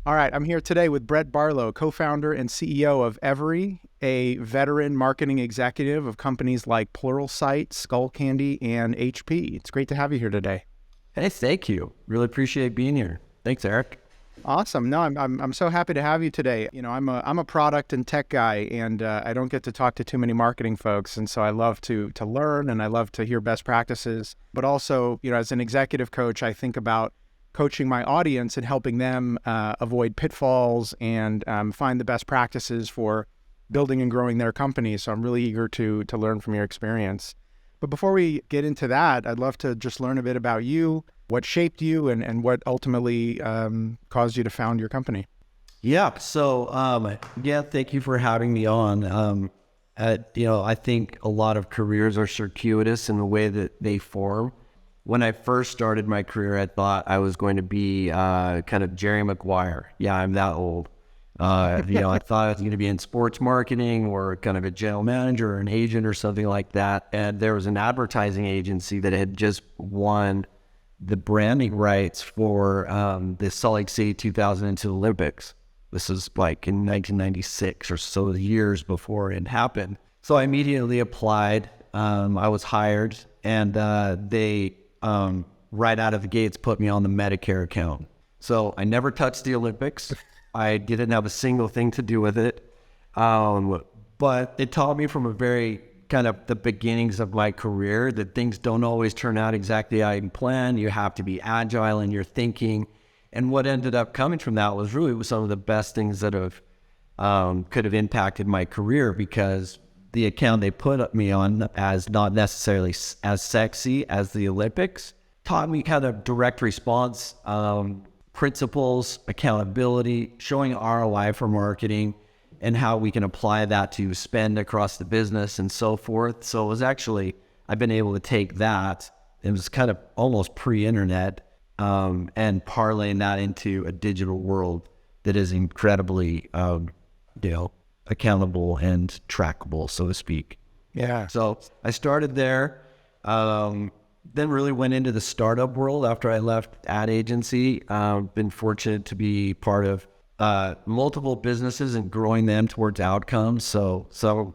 All right, I'm here today with Brett Barlow, co-founder and CEO of Everee, a veteran marketing executive of companies like Pluralsight, Skullcandy, and HP. It's great to have you here today. Hey, thank you. Really appreciate being here. Thanks, Eric. Awesome. No, I'm so happy to have you today. You know, I'm a product and tech guy, and I don't get to talk to too many marketing folks, and so I love to learn and I love to hear best practices. But also, you know, as an executive coach, I think about coaching my audience and helping them avoid pitfalls and find the best practices for building and growing their companies. So I'm really eager to learn from your experience. But before we get into that, I'd love to just learn a bit about you, what shaped you, and what ultimately caused you to found your company. Yeah. So, thank you for having me on. I think a lot of careers are circuitous in the way that they form. When I first started my career, I thought I was going to be kind of Jerry Maguire. Yeah, I'm that old. I thought I was going to be in sports marketing or kind of a general manager or an agent or something like that. And there was an advertising agency that had just won the branding rights for the Salt Lake City 2002 Olympics. This is like in 1996 or so, years before it happened. So I immediately applied. I was hired, and they right out of the gates put me on the Medicare account. So I never touched the Olympics. I didn't have a single thing to do with it. But it taught me from a very kind of the beginnings of my career that things don't always turn out exactly how you plan. You have to be agile in your thinking. And what ended up coming from that was some of the best things that could have impacted my career, because the account they put me on as not necessarily as sexy as the Olympics taught me kind of direct response, principles, accountability, showing ROI for marketing, and how we can apply that to spend across the business and so forth. So it was actually, I've been able to take that, it was kind of almost pre-internet, and parlaying that into a digital world that is incredibly, accountable and trackable, so to speak. Yeah. So I started there, then really went into the startup world after I left ad agency. Been fortunate to be part of multiple businesses and growing them towards outcomes. So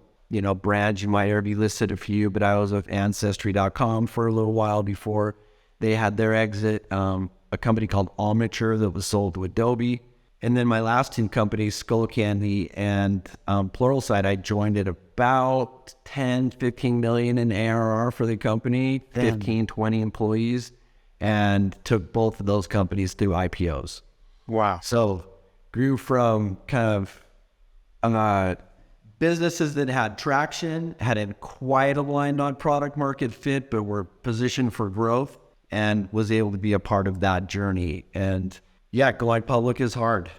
brands, you might already listed a few, but I was with Ancestry.com for a little while before they had their exit. A company called Omniture that was sold to Adobe. And then my last two companies, Skullcandy and Pluralsight, I joined at about 10, 15 million in ARR for the company, 15, 20 employees, and took both of those companies through IPOs. Wow. So grew from kind of businesses that had traction, hadn't quite aligned on product market fit, but were positioned for growth, and was able to be a part of that journey. And yeah, going public is hard.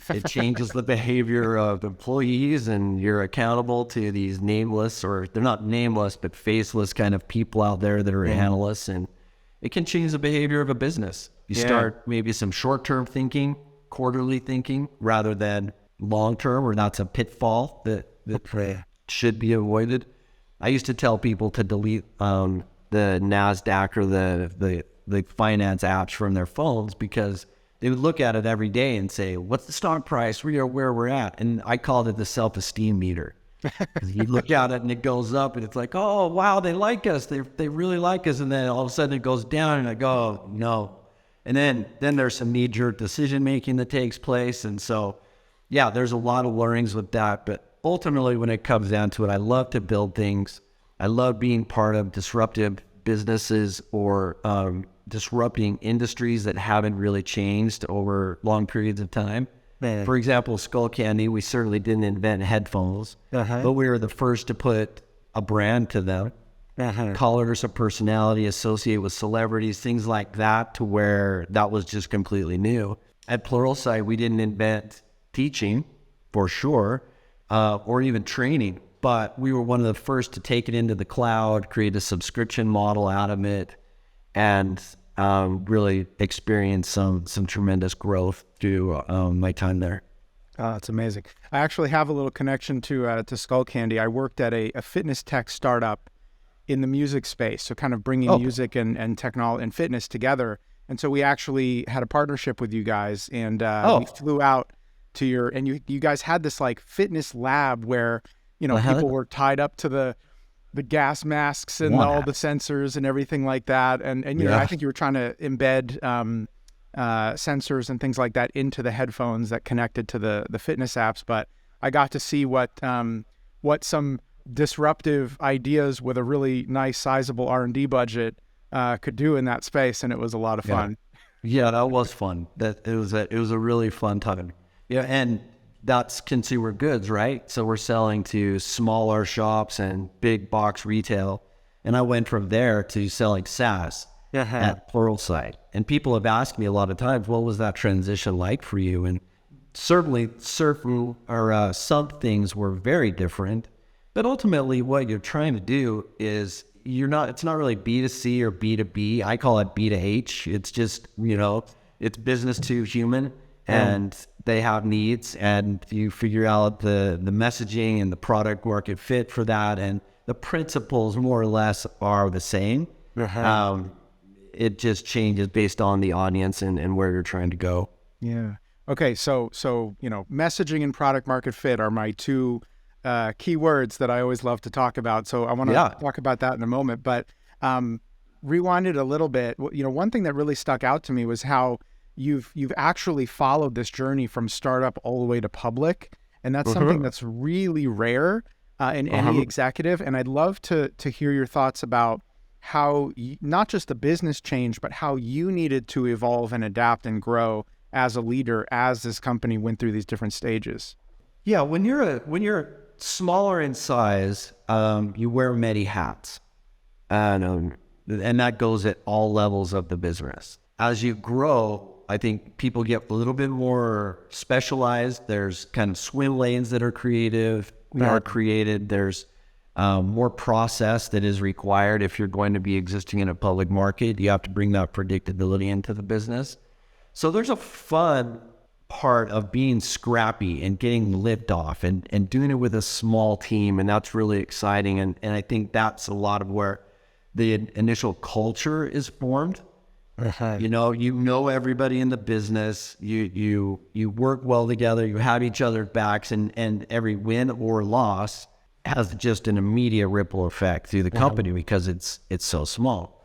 It changes the behavior of employees, and you're accountable to these nameless, or they're not nameless, but faceless kind of people out there that are analysts, and it can change the behavior of a business. You start maybe some short-term thinking, quarterly thinking, rather than long-term, or that's a pitfall that should be avoided. I used to tell people to delete the NASDAQ or the finance apps from their phones, because they would look at it every day and say, what's the stock price? We are where we're at. And I called it the self-esteem meter. You look at it and it goes up, and it's like, oh, wow, they like us. They really like us. And then all of a sudden it goes down, and I go, oh, no. And then there's some knee-jerk decision-making that takes place. And so, yeah, there's a lot of learnings with that. But ultimately, when it comes down to it, I love to build things. I love being part of disruptive businesses or disrupting industries that haven't really changed over long periods of time. For example, Skullcandy, we certainly didn't invent headphones, but we were the first to put a brand to them, colors of personality, associate with celebrities, things like that, to where that was just completely new. At Pluralsight, we didn't invent teaching, for sure, or even training, but we were one of the first to take it into the cloud, create a subscription model out of it, and really experienced some tremendous growth through my time there. It's amazing. I actually have a little connection to Skullcandy. I worked at a fitness tech startup in the music space, so kind of bringing music and technology and fitness together. And so we actually had a partnership with you guys, and we Oh, flew out to and you guys had this like fitness lab where, people were tied up to the gas masks and all the what? sensors and everything like that. And I Yeah. think you were trying to embed sensors and things like that into the headphones that connected to the fitness apps. But I got to see what some disruptive ideas with a really nice sizable R&D budget could do in that space, and it was a lot of fun. Yeah, that was fun. It was a really fun time. Yeah, and that's consumer goods, right? So we're selling to smaller shops and big box retail. And I went from there to selling SaaS at Pluralsight. And people have asked me a lot of times, what was that transition like for you? And certainly certain or some things were very different. But ultimately what you're trying to do is it's not really B2C or B2B. I call it B2H. It's just, it's business to human, and they have needs, and you figure out the messaging and the product market fit for that. And the principles more or less are the same. It just changes based on the audience and where you're trying to go. Yeah. Okay. So, messaging and product market fit are my two key words that I always love to talk about. So I want to talk about that in a moment, but rewind it a little bit. One thing that really stuck out to me was how you've actually followed this journey from startup all the way to public. And that's something that's really rare in any executive. And I'd love to hear your thoughts about how not just the business changed, but how you needed to evolve and adapt and grow as a leader as this company went through these different stages. Yeah, when you're smaller in size, you wear many hats, and that goes at all levels of the business. As you grow, I think people get a little bit more specialized. There's kind of swim lanes that are created. There's more process that is required if you're going to be existing in a public market. You have to bring that predictability into the business. So there's a fun part of being scrappy and getting lift off and doing it with a small team, and that's really exciting. And I think that's a lot of where the initial culture is formed. You know everybody in the business, you work well together, you have each other's backs, and every win or loss has just an immediate ripple effect through the company because it's so small.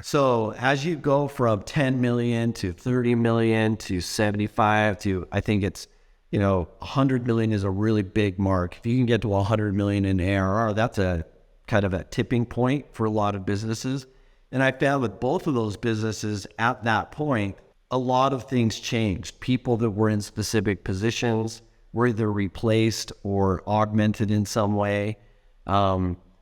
So as you go from 10 million to 30 million to 75 to, I think it's, 100 million is a really big mark. If you can get to 100 million in ARR, that's a kind of a tipping point for a lot of businesses. And I found with both of those businesses at that point, a lot of things changed. People that were in specific positions were either replaced or augmented in some way.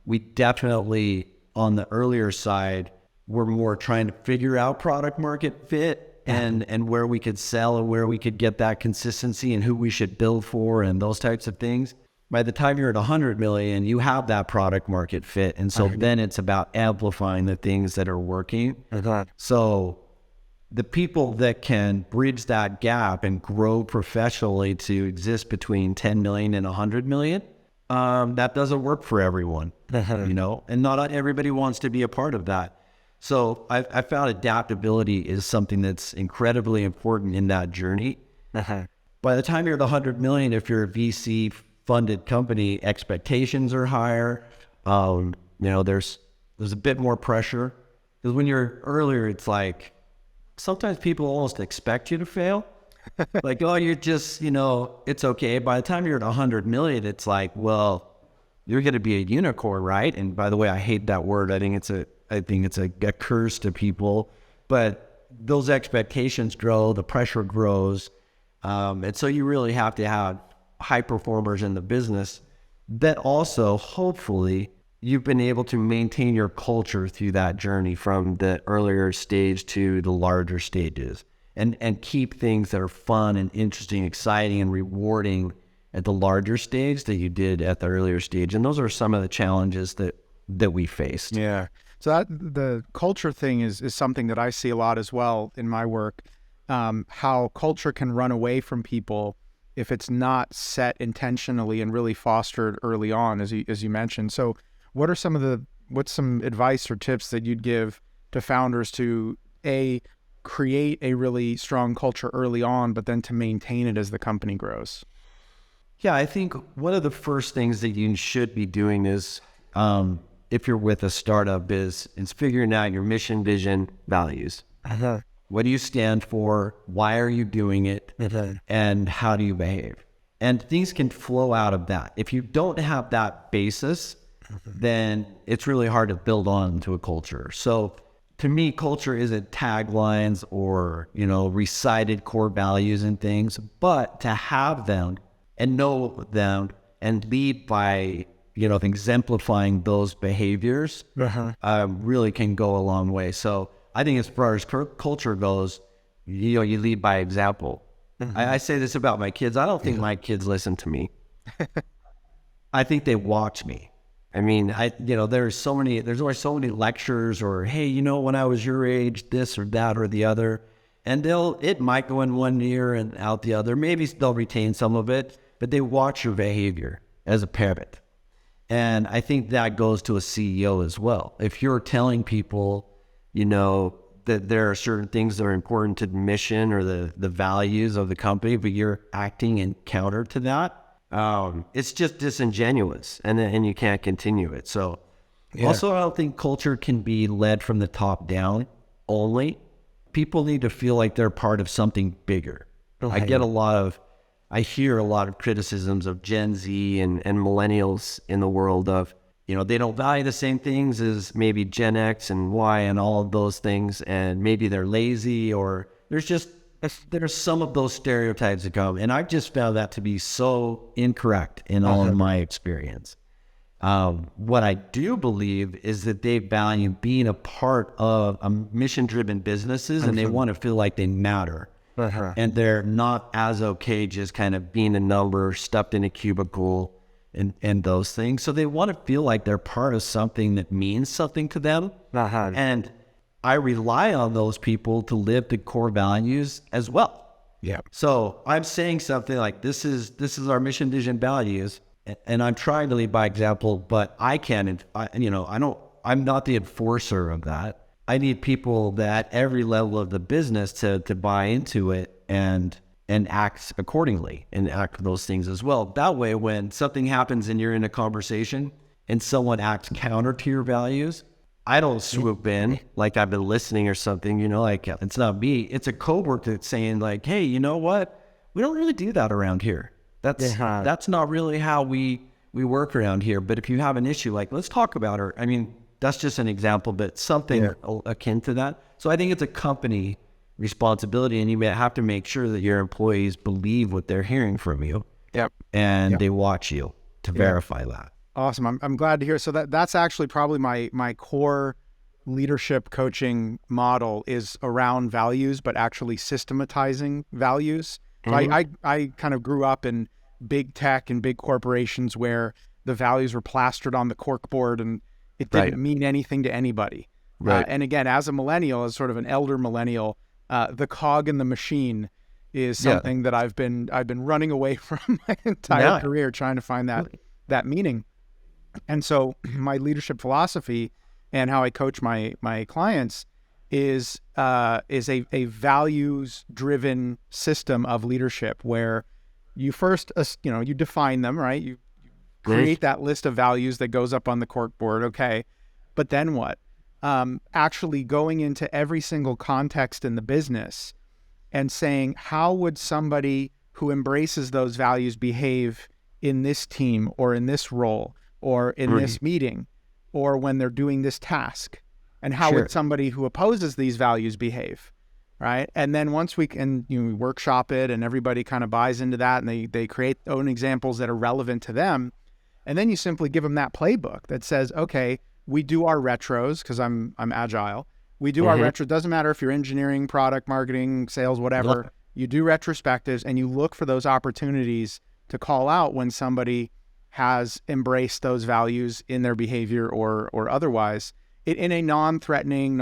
We definitely, on the earlier side, were more trying to figure out product market fit and where we could sell and where we could get that consistency and who we should build for and those types of things. By the time you're at 100 million, you have that product market fit. And so then it's about amplifying the things that are working. So the people that can bridge that gap and grow professionally to exist between 10 million and 100 million, that doesn't work for everyone, and not everybody wants to be a part of that. So I found adaptability is something that's incredibly important in that journey. By the time you're at 100 million, if you're a VC funded company, expectations are higher. There's a bit more pressure because when you're earlier, it's like sometimes people almost expect you to fail. Like, oh, you're just, it's okay. By the time you're at 100 million, it's like, well, you're going to be a unicorn, right? And by the way, I hate that word. I think it's a curse to people, but those expectations grow, the pressure grows. And so you really have to have high performers in the business that also, hopefully, you've been able to maintain your culture through that journey from the earlier stage to the larger stages and keep things that are fun and interesting, exciting and rewarding at the larger stage that you did at the earlier stage. And those are some of the challenges that we faced. Yeah. So the culture thing is something that I see a lot as well in my work, how culture can run away from people if it's not set intentionally and really fostered early on, as you mentioned. So what's some advice or tips that you'd give to founders to create a really strong culture early on, but then to maintain it as the company grows? Yeah, I think one of the first things that you should be doing is, if you're with a startup, is figuring out your mission, vision, values. What do you stand for? Why are you doing it? And how do you behave? And things can flow out of that. If you don't have that basis, then it's really hard to build on to a culture. So to me, culture isn't taglines or, recited core values and things, but to have them and know them and lead by, exemplifying those behaviors really can go a long way. So I think as far as culture goes, you lead by example. I say this about my kids. I don't think my kids listen to me. I think they watch me. I mean, there's always so many lectures or, hey, when I was your age, this or that or the other, and it might go in one ear and out the other. Maybe they'll retain some of it, but they watch your behavior as a parent. And I think that goes to a CEO as well. If you're telling people, that there are certain things that are important to the mission or the values of the company, but you're acting in counter to that, it's just disingenuous and you can't continue it. So also, I don't think culture can be led from the top down only. People need to feel like they're part of something bigger. I hear a lot of criticisms of Gen Z and millennials in the world of, they don't value the same things as maybe Gen X and Y and all of those things. And maybe they're lazy or there's some of those stereotypes that come. And I've just found that to be so incorrect in all of my experience. What I do believe is that they value being a part of a mission-driven businesses and they want to feel like they matter. And they're not as okay just kind of being a number stuffed in a cubicle and those things. So they want to feel like they're part of something that means something to them. And I rely on those people to live the core values as well. Yeah. So I'm saying something like, this is our mission, vision, values, and I'm trying to lead by example, but I'm not the enforcer of that. I need people at every level of the business to buy into it and act accordingly and act those things as well. That way, when something happens and you're in a conversation and someone acts counter to your values, I don't swoop in like I've been listening or something, like it's not me. It's a coworker that's saying like, hey, you know what? We don't really do that around here. That's not really how we work around here. But if you have an issue, like, let's talk about it. I mean, that's just an example, but something akin to that. So I think it's a company responsibility, and you have to make sure that your employees believe what they're hearing from you. And they watch you to verify that. Awesome. I'm glad to hear. So that's actually probably my core leadership coaching model is around values, but actually systematizing values. So I kind of grew up in big tech and big corporations where the values were plastered on the corkboard and it didn't mean anything to anybody. And again, as a millennial, as sort of an elder millennial, the cog in the machine is something that I've been running away from my entire career, trying to find that meaning. And so my leadership philosophy and how I coach my clients is a values-driven system of leadership where you first, you define them, right? You create that list of values that goes up on the corkboard, okay? But then what? Actually going into every single context in the business and saying, how would somebody who embraces those values behave in this team or in this role or in this meeting or when they're doing this task? And how would somebody who opposes these values behave, right? And then once we can workshop it and everybody kind of buys into that and they create their own examples that are relevant to them, and then you simply give them that playbook that says, okay, we do our retros because I'm agile. We do our retro. Doesn't matter if you're engineering, product, marketing, sales, whatever. You do retrospectives and you look for those opportunities to call out when somebody has embraced those values in their behavior or otherwise, in a non-threatening,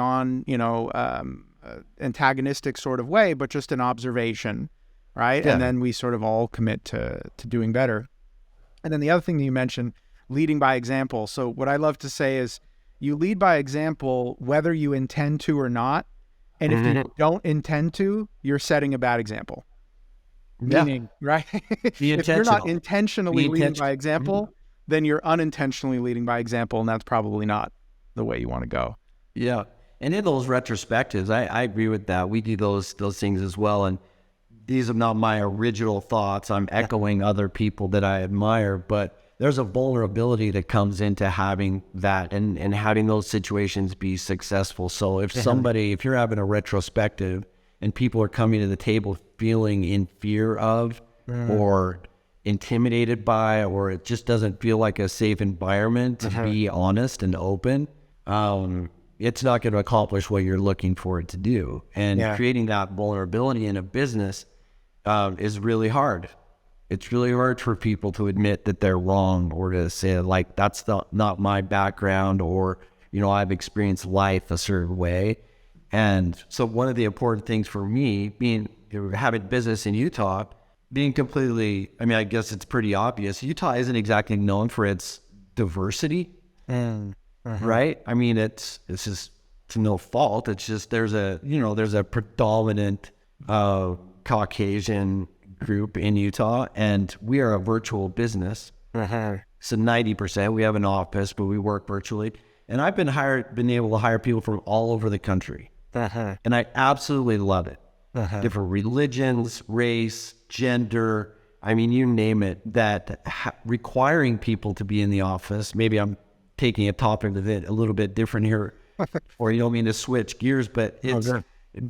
antagonistic sort of way, but just an observation, right? And then we sort of all commit to doing better. And then the other thing that you mentioned, leading by example. So what I love to say is you lead by example, whether you intend to or not, And if you don't intend to, you're setting a bad example. Meaning, right? Be If you're not intentional. intentionally Be leading by intentional. example, then you're unintentionally leading by example, and that's probably not the way you want to go. Yeah. And in those retrospectives, I agree with that. We do those things as well. And these are not my original thoughts. I'm echoing other people that I admire, but there's a vulnerability that comes into having that and having those situations be successful. So if you're having a retrospective and people are coming to the table feeling in fear of or intimidated by, or it just doesn't feel like a safe environment to be honest and open, it's not going to accomplish what you're looking for it to do. And creating that vulnerability in a business is really hard. It's really hard for people to admit that they're wrong, or to say, like, that's not my background, or, I've experienced life a certain way. And so one of the important things for me, having business in Utah, being completely, I guess it's pretty obvious, Utah isn't exactly known for its diversity, right? It's just to no fault. It's just there's a predominant Caucasian group in Utah, and we are a virtual business. So 90%, we have an office, but we work virtually. And I've been able to hire people from all over the country. And I absolutely love it. Different religions, race, gender, you name it, that requiring people to be in the office. Maybe I'm taking a topic a little bit different here, or you don't mean to switch gears, but it's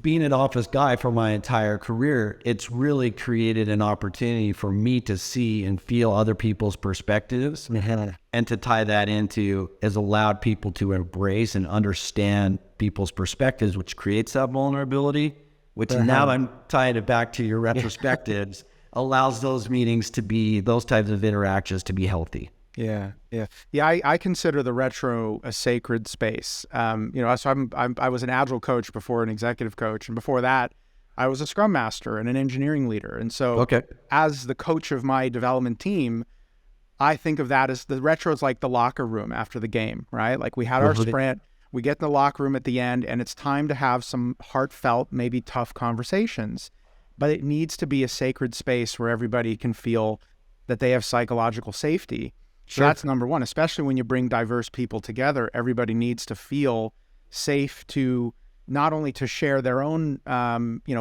being an office guy for my entire career. It's really created an opportunity for me to see and feel other people's perspectives, and to tie that into has allowed people to embrace and understand people's perspectives, which creates that vulnerability, which now I'm tying it back to your retrospectives, allows those meetings to be, those types of interactions to be healthy. Yeah. I consider the retro a sacred space. So I was an agile coach before an executive coach, and before that, I was a scrum master and an engineering leader. And so, as the coach of my development team, I think of that as the retro is like the locker room after the game, right? Like, we had our sprint, we get in the locker room at the end, and it's time to have some heartfelt, maybe tough conversations. But it needs to be a sacred space where everybody can feel that they have psychological safety. So that's number one, especially when you bring diverse people together. Everybody needs to feel safe to not only to share their own,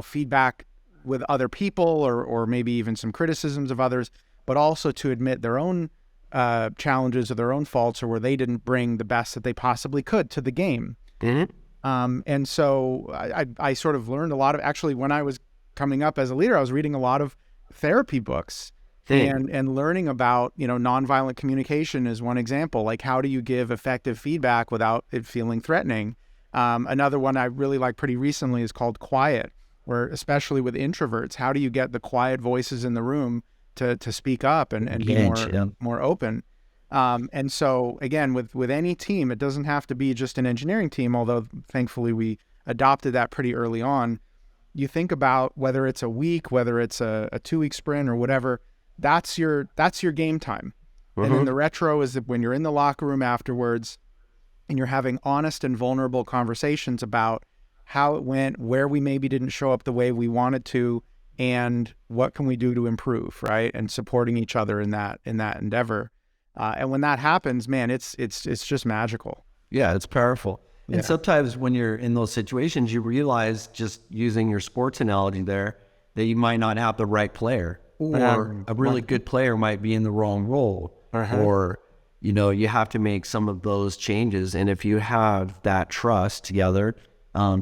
feedback with other people, or maybe even some criticisms of others, but also to admit their own challenges or their own faults, or where they didn't bring the best that they possibly could to the game. And so I sort of learned a lot of, actually, when I was coming up as a leader, I was reading a lot of therapy books. And learning about, nonviolent communication is one example. Like, how do you give effective feedback without it feeling threatening? Another one I really like pretty recently is called quiet, where, especially with introverts, how do you get the quiet voices in the room to speak up and be more open? And so, again, with any team, it doesn't have to be just an engineering team, although thankfully we adopted that pretty early on. You think about whether it's a week, whether it's a 2-week sprint or whatever, that's your game time. And then the retro is when you're in the locker room afterwards and you're having honest and vulnerable conversations about how it went, where we maybe didn't show up the way we wanted to, and what can we do to improve, right? And supporting each other in that endeavor. And when that happens, man, it's just magical. Yeah, it's powerful. And sometimes when you're in those situations, you realize, just using your sports analogy there, that you might not have the right player. Or a really good player might be in the wrong role, or, you have to make some of those changes. And if you have that trust together,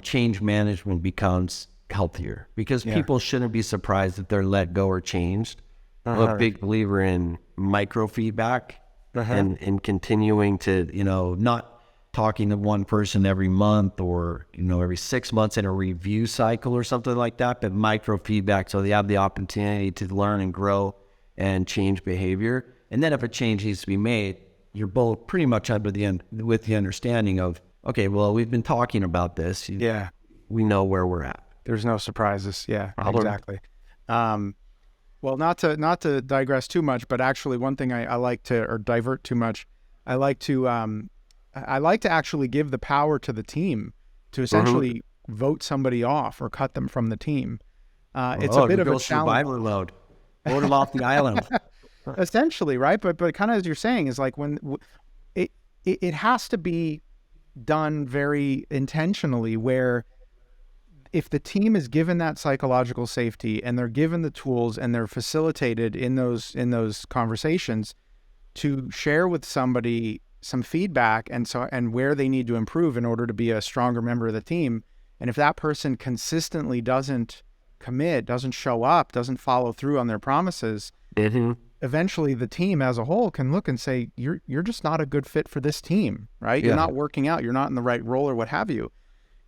change management becomes healthier, because people shouldn't be surprised if they're let go or changed. I'm a big believer in micro feedback and continuing to, not talking to one person every month, or, every 6 months in a review cycle or something like that, but micro feedback, so they have the opportunity to learn and grow and change behavior. And then if a change needs to be made, you're both pretty much with the understanding of, okay, well, we've been talking about this. We know where we're at. There's no surprises. Yeah, exactly. Well, not to digress too much, but actually one thing I like to, or divert too much, I like to actually give the power to the team to essentially vote somebody off or cut them from the team. It's a bit of a challenge. Survivor mode. Vote them off the island. Essentially, right? But kind of as you're saying is like when it has to be done very intentionally, where if the team is given that psychological safety and they're given the tools and they're facilitated in those conversations to share with somebody some feedback and where they need to improve in order to be a stronger member of the team. And if that person consistently doesn't commit, doesn't show up, doesn't follow through on their promises, eventually the team as a whole can look and say, you're just not a good fit for this team, right? You're not working out. You're not in the right role or what have you.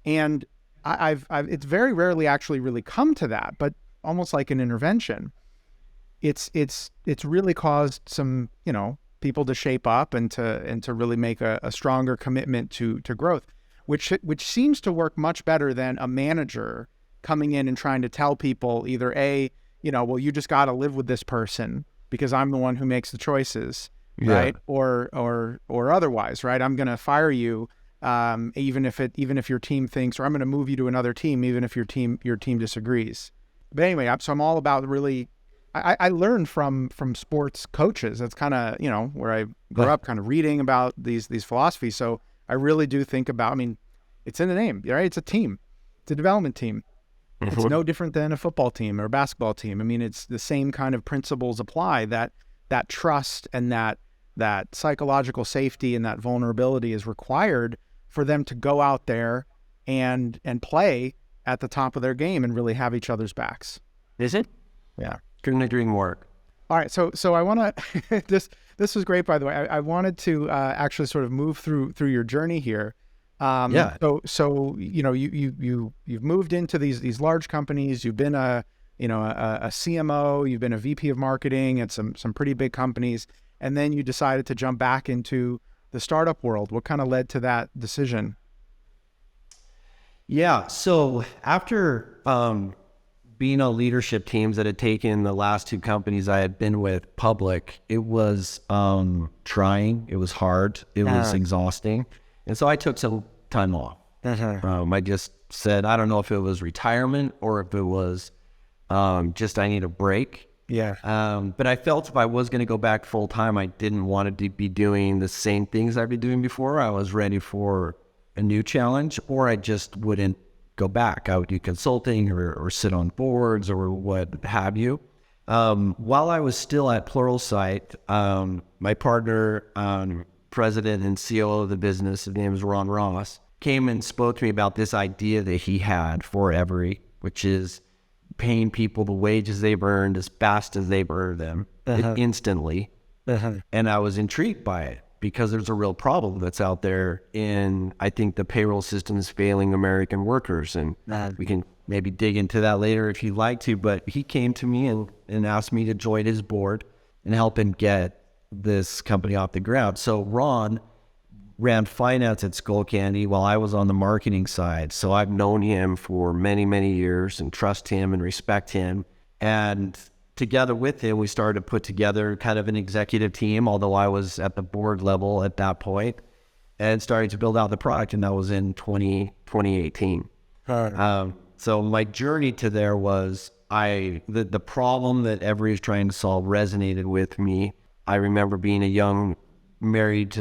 And I've it's very rarely actually really come to that, but almost like an intervention, it's really caused some, people to shape up and to really make a stronger commitment to growth, which seems to work much better than a manager coming in and trying to tell people either well, you just got to live with this person because I'm the one who makes the choices, right? Or otherwise, right? I'm going to fire you, even if your team thinks, or I'm going to move you to another team, even if your team disagrees. But anyway, so I'm all about really, I learned from sports coaches. That's kind of, where I grew up kind of reading about these philosophies. So I really do think about, it's in the name, right? It's a team. It's a development team. It's no different than a football team or a basketball team. It's the same kind of principles apply, that trust and that psychological safety and that vulnerability is required for them to go out there and play at the top of their game and really have each other's backs. Is it? Yeah. Couldn't agree more. All right. So I want to, this was great, by the way. I wanted to actually sort of move through your journey here. So you've moved into these large companies. You've been a CMO, you've been a VP of marketing at some pretty big companies, and then you decided to jump back into the startup world. What kind of led to that decision? Yeah. So after being on leadership teams that had taken the last two companies I had been with public, it was trying. It was hard. It was exhausting. And so I took some time off. I just said, I don't know if it was retirement or if it was just I need a break. But I felt if I was going to go back full time, I didn't want to be doing the same things I'd been doing before. I was ready for a new challenge, or I just wouldn't go back. I would do consulting or sit on boards or what have you. While I was still at Pluralsight, my partner, president and CEO of the business, his name is Ron Ross, came and spoke to me about this idea that he had for Everee, which is paying people the wages they've earned as fast as they've earned them instantly. And I was intrigued by it because there's a real problem that's out there in, I think, the payroll system is failing American workers. And we can maybe dig into that later if you'd like to, but he came to me and asked me to join his board and help him get this company off the ground. So Ron ran finance at Skullcandy while I was on the marketing side. So I've known him for many, many years and trust him and respect him. And together with him, we started to put together kind of an executive team, although I was at the board level at that point, and started to build out the product. And that was in 2018. So my journey to there was the problem that Everee is trying to solve resonated with me. I remember being a young married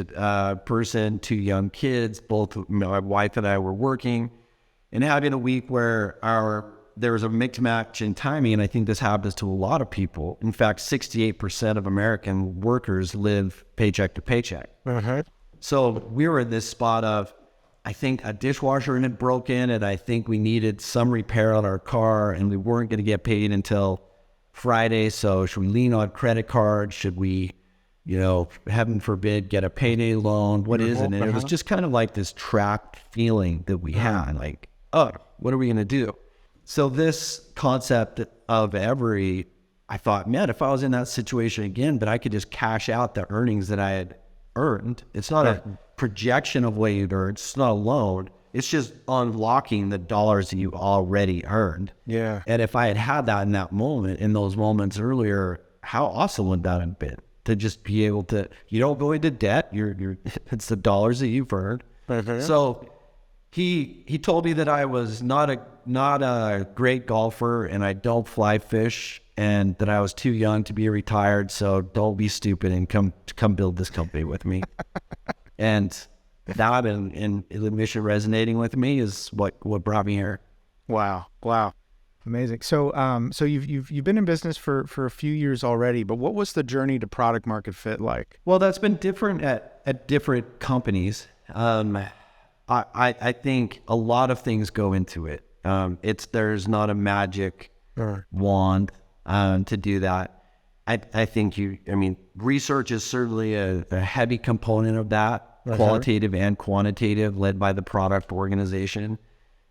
person, 2 young kids, both my wife and I were working, and having a week where there was a mix-match in timing, and I think this happens to a lot of people. In fact, 68% of American workers live paycheck to paycheck. So we were in this spot of, I think a dishwasher had broken, and I think we needed some repair on our car, and we weren't going to get paid until Friday. So should we lean on credit cards? Should we, heaven forbid, get a payday loan? What is it? And it was just kind of like this trapped feeling that we had, like, oh, what are we going to do? So this concept of Everee, I thought, man, if I was in that situation again, but I could just cash out the earnings that I had earned. It's not a projection of what you'd earned. It's not a loan. It's just unlocking the dollars that you already earned. Yeah. And if I had that in that moment, in those moments earlier, how awesome would that have been? To just be able to, you don't go into debt. It's the dollars that you've earned. So He told me that I was not a great golfer and I don't fly fish and that I was too young to be retired. So don't be stupid and come build this company with me. And that and the mission resonating with me is what brought me here. Wow. Amazing. So, so you've been in business for a few years already, but what was the journey to product market fit like? Well, that's been different at different companies. I think a lot of things go into it. There's not a magic wand to do that. I think research is certainly a heavy component of that, qualitative and quantitative, led by the product organization.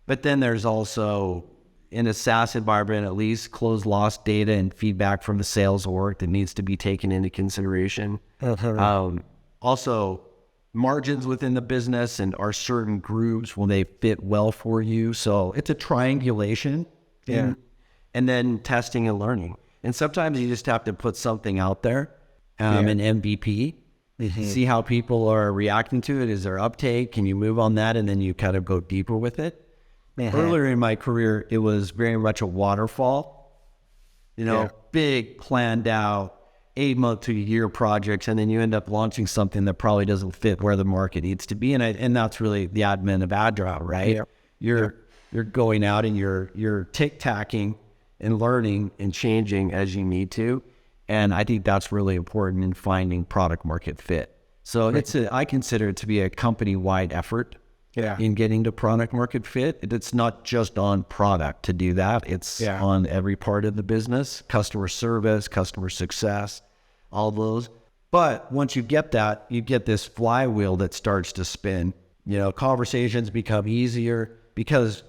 But then there's also, in a SaaS environment, at least closed loss data and feedback from the sales org that needs to be taken into consideration. Also, margins within the business and are certain groups, will they fit well for you? So it's a triangulation. And then testing and learning. And sometimes you just have to put something out there, an MVP, see how people are reacting to it. Is there uptake? Can you move on that? And then you kind of go deeper with it. Earlier in my career, it was very much a waterfall, big planned out 8 month to a year projects. And then you end up launching something that probably doesn't fit where the market needs to be. And that's really the admin of Agile, right? You're going out and you're tic-tacking and learning and changing as you need to. And I think that's really important in finding product market fit. So I consider it to be a company-wide effort in getting to product market fit. It's not just on product to do that. It's on every part of the business, customer service, customer success, all those. But once you get that, you get this flywheel that starts to spin. Conversations become easier because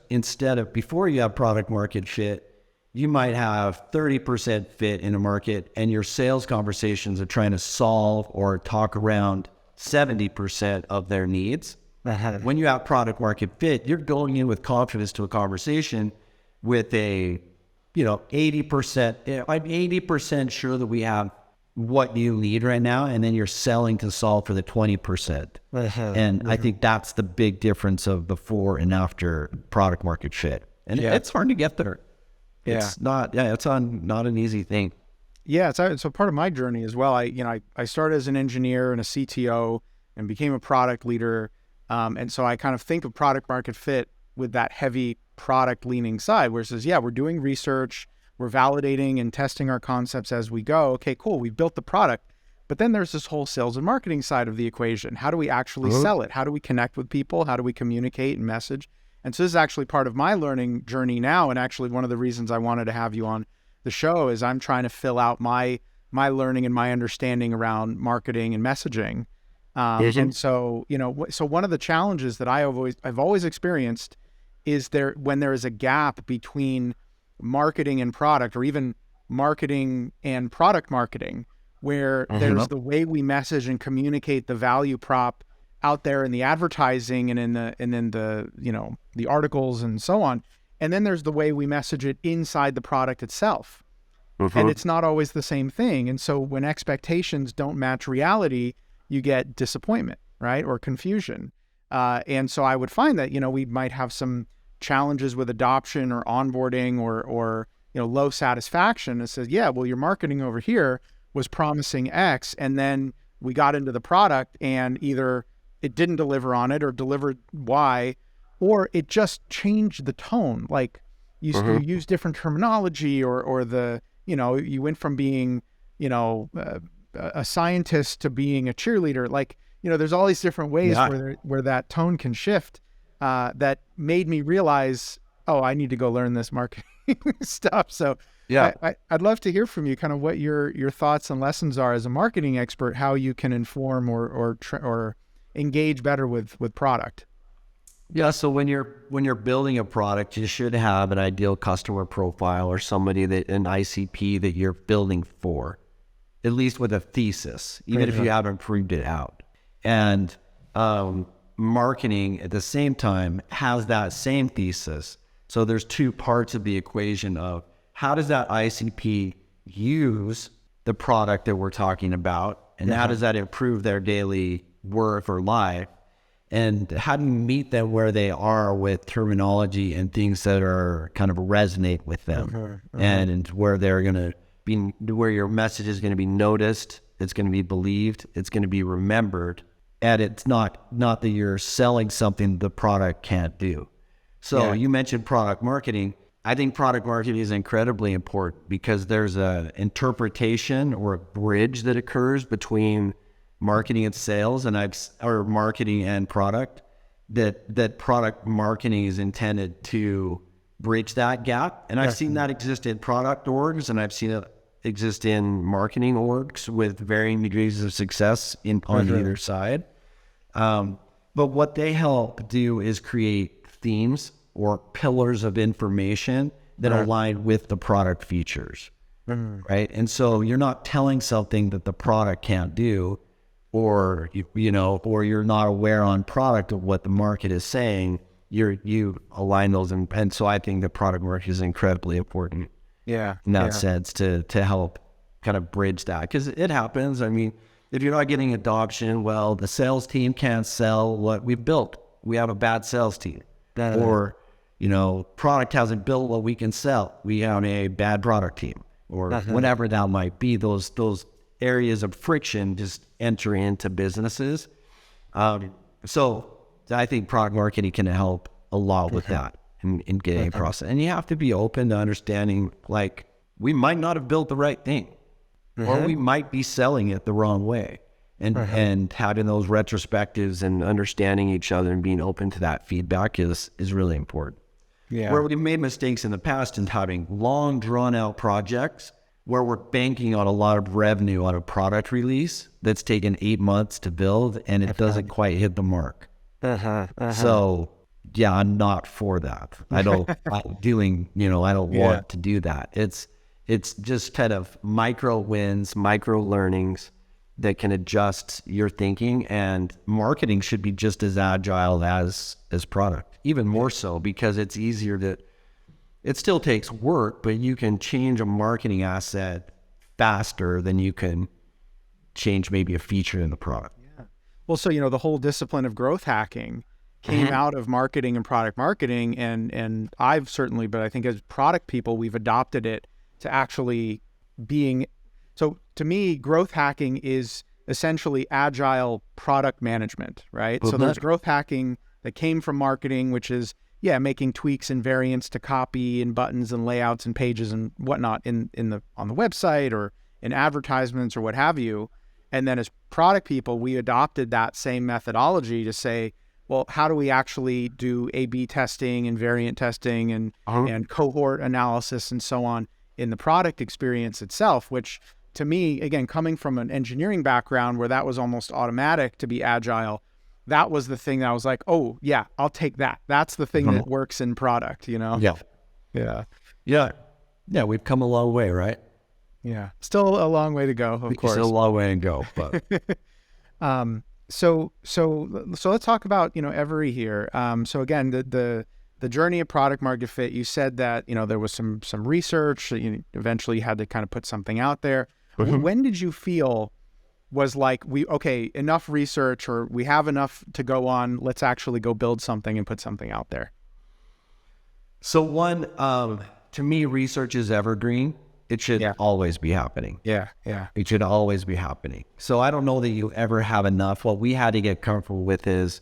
before you have product market fit, you might have 30% fit in a market and your sales conversations are trying to solve or talk around 70% of their needs. When you have product market fit, you're going in with confidence to a conversation with 80%. I'm 80% sure that we have what you need right now. And then you're selling to solve for the 20%. I think that's the big difference of before and after product market fit. And it's hard to get there. It's not an easy thing. Yeah. So part of my journey as well, I started as an engineer and a CTO and became a product leader. And so I kind of think of product market fit with that heavy product leaning side where it says, we're doing research, we're validating and testing our concepts as we go. Okay, cool. We built the product, but then there's this whole sales and marketing side of the equation. How do we actually sell it? How do we connect with people? How do we communicate and message? And so this is actually part of my learning journey now. And actually one of the reasons I wanted to have you on the show is I'm trying to fill out my learning and my understanding around marketing and messaging. And so, so one of the challenges that I've always experienced is when there is a gap between marketing and product, or even marketing and product marketing, where there's the way we message and communicate the value prop out there in the advertising and in the articles and so on. And then there's the way we message it inside the product itself. And it's not always the same thing. And so when expectations don't match reality, you get disappointment, right? Or confusion. And so I would find that, we might have some challenges with adoption or onboarding or low satisfaction. It says, well, your marketing over here was promising X, and then we got into the product and either it didn't deliver on it or delivered Y, or it just changed the tone. Like you use different terminology or you went from being, a scientist to being a cheerleader. Like, there's all these different ways where that tone can shift, that made me realize, I need to go learn this marketing stuff. So I'd love to hear from you kind of what your thoughts and lessons are as a marketing expert, how you can inform or engage better with product. Yeah. So when you're building a product, you should have an ideal customer profile or somebody an ICP that you're building for, at least with a thesis, even if you haven't proved it out. And marketing at the same time has that same thesis. So there's two parts of the equation of how does that ICP use the product that we're talking about, and how does that improve their daily work or life? and how do you meet them where they are with terminology and things that are kind of resonate with them, and where they're going to be, where your message is going to be noticed, it's going to be believed, it's going to be remembered, and it's not that you're selling something the product can't do. So you mentioned product marketing. I think product marketing is incredibly important because there's a interpretation or a bridge that occurs between marketing and sales, or marketing and product, that product marketing is intended to bridge that gap. And I've seen that exist in product orgs, and I've seen it exist in marketing orgs with varying degrees of success on either side. But what they help do is create themes or pillars of information that align with the product features, right? And so you're not telling something that the product can't do, or or you're not aware on product of what the market is saying. You align those, and so I think the product work is incredibly important. In that sense to help kind of bridge that, because it happens. I mean, if you're not getting adoption, well, the sales team can't sell what we've built. We have a bad sales team, or product hasn't built what we can sell. We have a bad product team, or whatever that might be. Those areas of friction just enter into businesses. So I think product marketing can help a lot with that in getting a process. And you have to be open to understanding, like, we might not have built the right thing, or we might be selling it the wrong way. And having those retrospectives and understanding each other and being open to that feedback is really important. Where we've made mistakes in the past in having long drawn out projects where we're banking on a lot of revenue on a product release that's taken 8 months to build, and it doesn't quite hit the mark. So yeah, I'm not for that. I don't want to do that. It's just kind of micro wins, micro learnings that can adjust your thinking, and marketing should be just as agile as product, even more so, because it's easier to, it still takes work, but you can change a marketing asset faster than you can change maybe a feature in the product. Well, so, the whole discipline of growth hacking came out of marketing and product marketing. And I've certainly, but I think as product people, we've adopted it to actually being, so to me, growth hacking is essentially agile product management, right? So there's growth hacking that came from marketing, which is, making tweaks and variants to copy and buttons and layouts and pages and whatnot on the website or in advertisements or what have you. And then as product people, we adopted that same methodology to say, well, how do we actually do A/B testing and variant testing and cohort analysis and so on in the product experience itself, which to me, again, coming from an engineering background where that was almost automatic to be agile, that was the thing that I was like, oh yeah, I'll take that. That's the thing that works in product, Yeah. We've come a long way, right? Yeah. Still a long way to go, of course. Still a long way to go, but so let's talk about, Everee here. So again, the journey of product market fit, you said that, there was some research that you eventually had to kind of put something out there. When did you feel was like, enough research, or we have enough to go on, let's actually go build something and put something out there? So one, to me, research is evergreen. It should always be happening. It should always be happening. So I don't know that you ever have enough. What we had to get comfortable with is,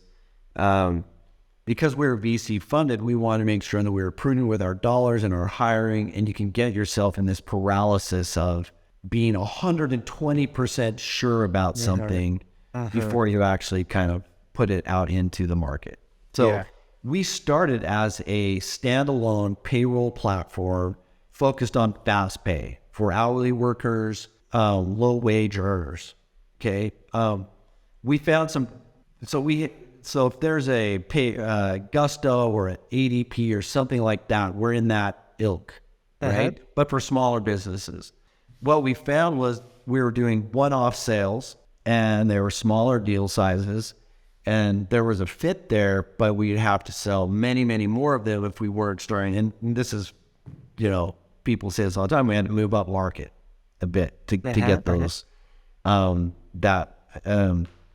because we're VC funded, we want to make sure that we're prudent with our dollars and our hiring, and you can get yourself in this paralysis of being 120% sure about something before you actually kind of put it out into the market. So we started as a standalone payroll platform focused on fast pay for hourly workers, low wage earners. Okay. We found some, so if there's a Gusto or an ADP or something like that, we're in that ilk, right? But for smaller businesses, what we found was we were doing one-off sales, and there were smaller deal sizes, and there was a fit there, but we'd have to sell many, many more of them if we weren't starting. And this is, people say this all the time, we had to move up market a bit to get those,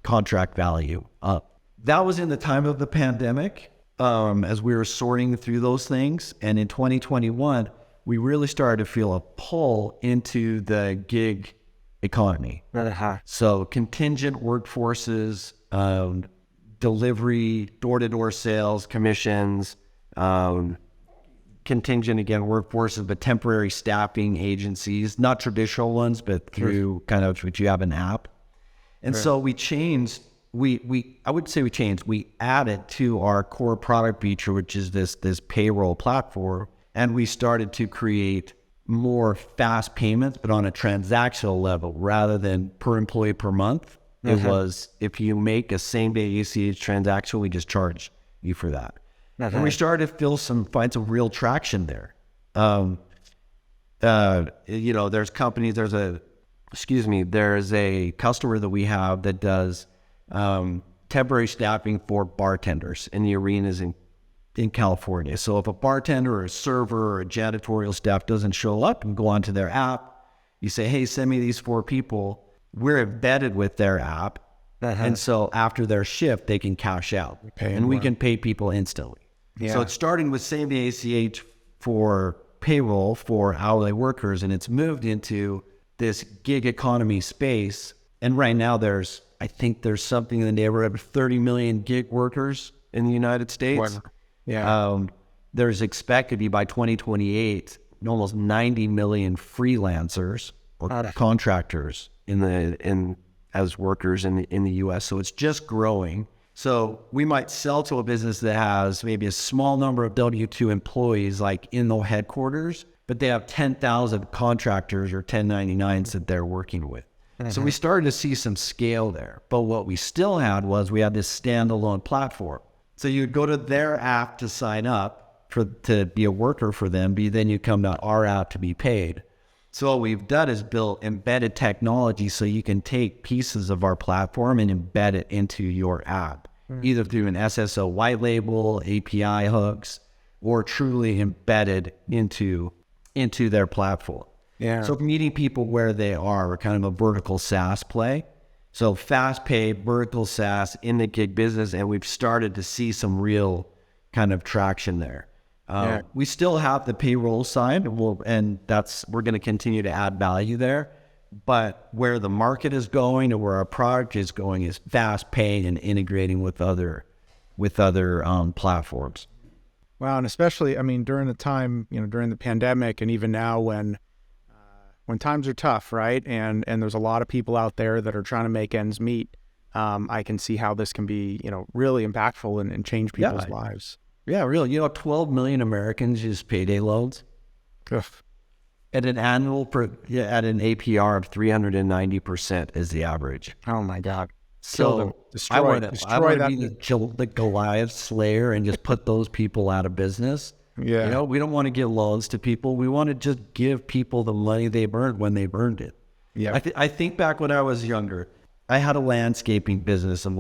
contract value up. that was in the time of the pandemic, as we were sorting through those things. And in 2021, we really started to feel a pull into the gig economy. So contingent workforces, delivery, door-to-door sales, commissions, contingent, again, workforces, but temporary staffing agencies, not traditional ones, but through kind of, which you have an app. And so we changed, I wouldn't say we changed, we added to our core product feature, which is this payroll platform. And we started to create more fast payments, but on a transactional level rather than per employee per month. It was, if you make a same day ACH transaction, we just charge you for that. And we started to find some real traction there. There's companies, there's a customer that we have that does temporary staffing for bartenders in the arenas in California. So if a bartender or a server or a janitorial staff doesn't show up, and go onto their app, you say, hey, send me these 4 people. We're embedded with their app. And so after their shift, they can cash out. And we can pay people instantly. So it's starting with same day ACH for payroll for hourly workers, and it's moved into this gig economy space. And right now I think there's something in the neighborhood of 30 million gig workers in the United States. There's expected to be by 2028 almost 90 million freelancers or contractors as workers in the U.S. So it's just growing. So we might sell to a business that has maybe a small number of W-2 employees, like in the headquarters, but they have 10,000 contractors or 1099s that they're working with. So we started to see some scale there. But what we still had was we had this standalone platform. So you'd go to their app to sign up to be a worker for them, but then you come to our app to be paid. So what we've done is built embedded technology so you can take pieces of our platform and embed it into your app, either through an SSO white label, API hooks, or truly embedded into their platform. So meeting people where they are, we're kind of a vertical SaaS play. So fast paid, vertical SaaS in the gig business, and we've started to see some real kind of traction there. We still have the payroll side, we're going to continue to add value there. But where the market is going and where our product is going is fast paying and integrating with other platforms. Wow, and especially, during the time, during the pandemic, and even now when times are tough, right? And there's a lot of people out there that are trying to make ends meet. I can see how this can be, really impactful and change people's lives. Yeah, really. 12 million Americans use payday loans at an at an APR of 390% is the average. Oh my God! So I want to be the Goliath slayer and just put those people out of business. Yeah, we don't want to give loans to people. We want to just give people the money they've earned when they've earned it. Yeah, I think back when I was younger, I had a landscaping business of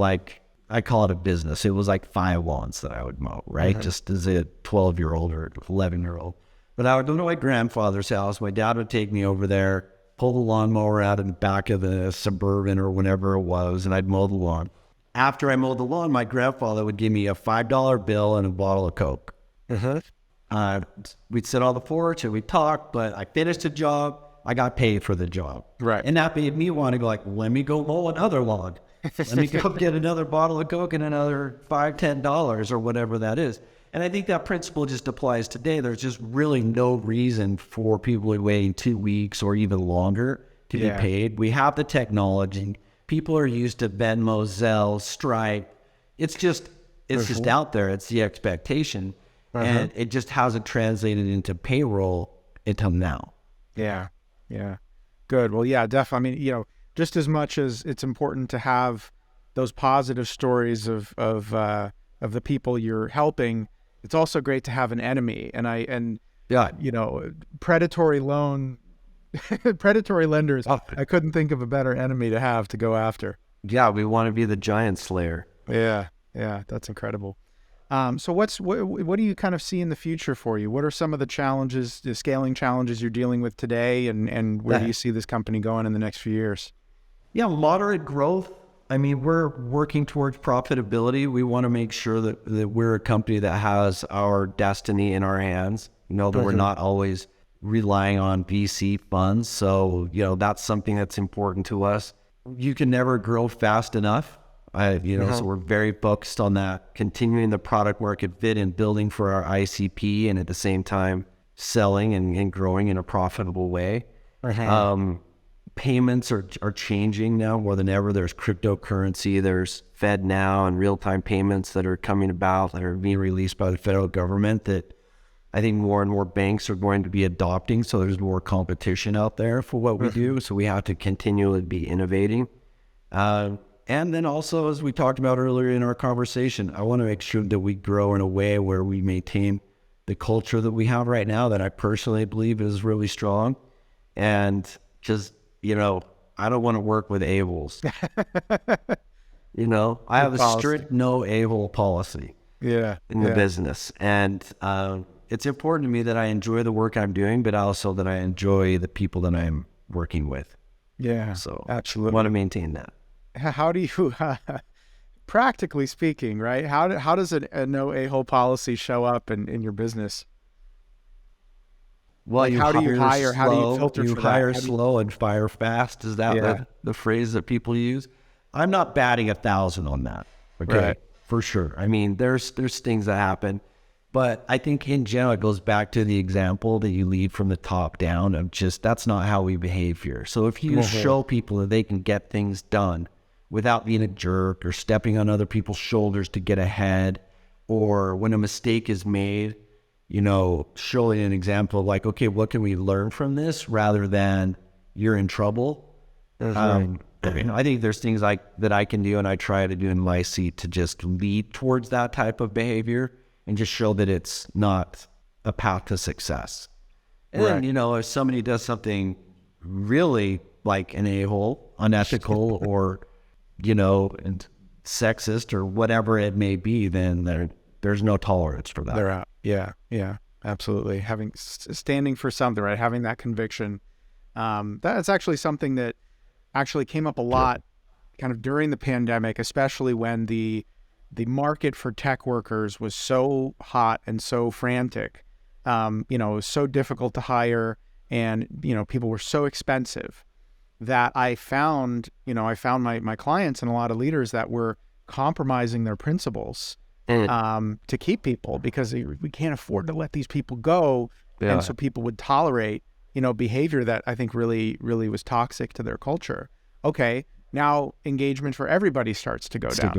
I call it a business. It was like 5 lawns that I would mow, right? Just as a 12-year-old or 11-year-old. But I would go to my grandfather's house. My dad would take me over there, pull the lawnmower out in the back of the Suburban or whatever it was, and I'd mow the lawn. After I mowed the lawn, my grandfather would give me a $5 bill and a bottle of Coke. We'd sit on the porch and we'd talk, but I finished the job. I got paid for the job. Right. And that made me want to go let me go mow another lawn. Let me go get another bottle of Coke and another $5, $10 or whatever that is. And I think that principle just applies today. There's just really no reason for people to wait 2 weeks or even longer to be paid. We have the technology. People are used to Venmo, Zelle, Stripe. It's just out there. It's the expectation. And it just hasn't translated into payroll until now. Yeah. Good. Well, yeah, definitely. Just as much as it's important to have those positive stories of the people you're helping, it's also great to have an enemy. Predatory lenders. I couldn't think of a better enemy to have to go after. Yeah, we want to be the giant slayer. Yeah, that's incredible. So what do you kind of see in the future for you? What are some of the scaling challenges you're dealing with today, and where do you see this company going in the next few years? Yeah, moderate growth. I mean, we're working towards profitability. We want to make sure that we're a company that has our destiny in our hands, that we're not always relying on VC funds. So, that's something that's important to us. You can never grow fast enough. So we're very focused on that, continuing the product market fit and building for our ICP, and at the same time selling and growing in a profitable way. Payments are changing now more than ever. There's cryptocurrency, there's FedNow and real-time payments that are coming about, that are being released by the federal government, that I think more and more banks are going to be adopting. So there's more competition out there for what we do. So we have to continually be innovating. And then also, as we talked about earlier in our conversation, I want to make sure that we grow in a way where we maintain the culture that we have right now, that I personally believe is really strong. And just, I don't want to work with a-holes. I have a strict no a-hole policy in the business. And it's important to me that I enjoy the work I'm doing, but also that I enjoy the people that I'm working with. Yeah, so absolutely. I want to maintain that. How do you, practically speaking, right? How does a no a-hole policy show up in your business? Well, how do you hire? Slow, how do you filter for that? You hire slow and fire fast. Is that the phrase that people use? I'm not batting 1,000 on that. Okay, right. For sure. I mean, there's things that happen, but I think in general it goes back to the example that you lead from the top down of just, that's not how we behave here. So if you show people that they can get things done without being a jerk or stepping on other people's shoulders to get ahead, or when a mistake is made, showing an example of like, okay, what can we learn from this rather than you're in trouble. I think there's things that I can do, and I try to do in my seat, to just lead towards that type of behavior and just show that it's not a path to success. And then, if somebody does something really like an a-hole, unethical, or, and sexist or whatever it may be, then there's no tolerance for that. They're out. Yeah, absolutely. Standing for something, right? Having that conviction. That's actually something that actually came up a lot kind of during the pandemic, especially when the market for tech workers was so hot and so frantic. It was so difficult to hire, and, people were so expensive that I found my clients and a lot of leaders that were compromising their principles to keep people, because we can't afford to let these people go. And so people would tolerate, behavior that I think really, really was toxic to their culture. Okay, now engagement for everybody starts to go down.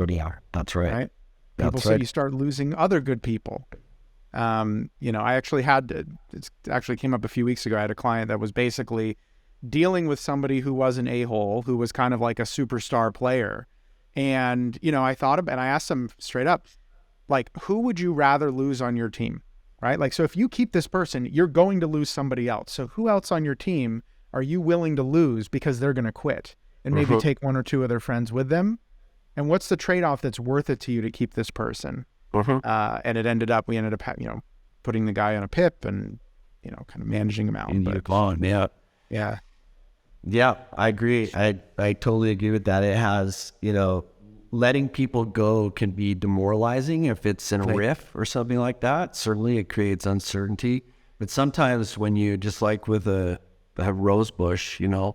That's right. You start losing other good people. I actually it actually came up a few weeks ago. I had a client that was basically dealing with somebody who was an a-hole, who was kind of like a superstar player. And, I asked them straight up, like, who would you rather lose on your team, right? Like, so if you keep this person, you're going to lose somebody else. So who else on your team are you willing to lose because they're going to quit, and maybe take one or two of their friends with them? And what's the trade-off that's worth it to you to keep this person? And we ended up, putting the guy on a PIP and, kind of managing him out. Yeah, I agree. I totally agree with that. It has, letting people go can be demoralizing if it's in a riff or something like that. Certainly it creates uncertainty. But sometimes when you, just like with a rose bush, you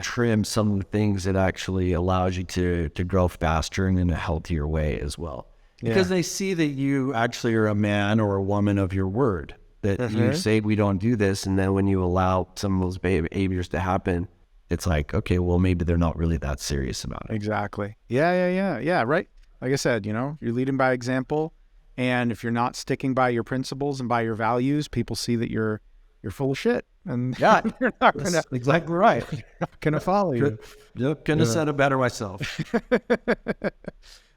trim some of the things that actually allows you to grow faster and in a healthier way as well. Because they see that you actually are a man or a woman of your word, that you say we don't do this, and then when you allow some of those behaviors to happen, it's like, okay, well, maybe they're not really that serious about it. Exactly. Yeah, right. Like I said, you're leading by example, and if you're not sticking by your principles and by your values, people see that you're full of shit, and you're not gonna, that's exactly right. They're not gonna follow you. Couldn't have said it better myself.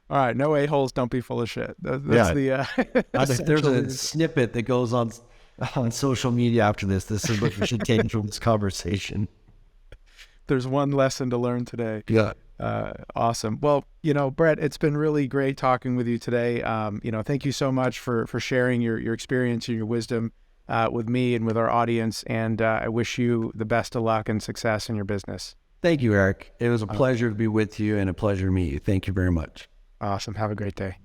All right, no a-holes, don't be full of shit. That's there's a snippet that goes on social media after this. This is what we should take from this conversation. There's one lesson to learn today. Yeah. Awesome. Well, Brett, it's been really great talking with you today. Thank you so much for sharing your experience and your wisdom with me and with our audience. And I wish you the best of luck and success in your business. Thank you, Eric. It was a pleasure to be with you and a pleasure to meet you. Thank you very much. Awesome. Have a great day.